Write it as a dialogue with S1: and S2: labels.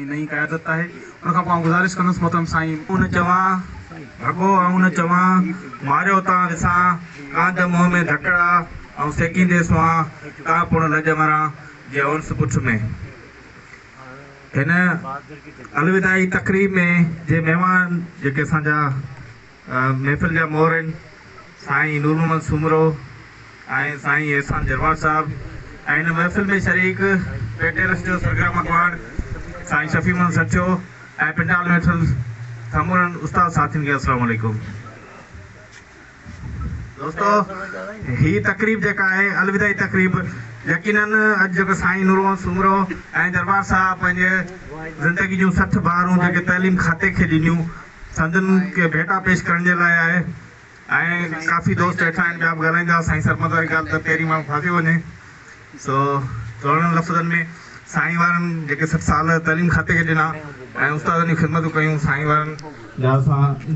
S1: नई क़यादत आहे। उन खां पोइ आउं गुज़ारिश कंदुसि मोहतरम साईं
S2: उन चवां भॻो उन चवां मारियो तां विसां कांध मुंहं में धकड़ा ऐं सेकींदे सुवां तां पुण लॼ मरां जे उन्स पुछ में। हिन अलविदाई तकरीब में जे महिमान जेके असांजा महफ़िल जा मोहर आहिनि साईं नूर मोहम्मद सुमरो ऐं साईं एहसान जरवार साहब ऐं हिन महफ़िल में शरीक पेटेरस जो सरगर्म अखबार साईं शफ़ी मोहम्मद सचो ऐं पिंडाल महफ़िल तमामु उस्ताद साथियुनि खे अस्सलाम वालेकुम। दोस्तों ही तकरीब जेका आहे अलविदाई तकरीब यकीनन अॼु जेको साईं नूर मोहम्मद सुमरो ऐं दरबार साहब पंहिंजे ज़िंदगी जूं 60 ॿारूं जेके तइलीम खाते खे ॾिनियूं संदन खे भेटा पेश करण जे लाइ आहे। ऐं काफ़ी दोस्त वेठा आहिनि ॿिया बि ॻाल्हाईंदा साईं सरमद वारी ॻाल्हि त पहिरीं माण्हू फासी वञे। सो थोरनि लफ़्ज़नि में साईं वारनि जेके 60 साल तइलीम खाते खे ॾिना ऐं उस्तादनि जी ख़िदमतूं कयूं साईं वारनि जा असां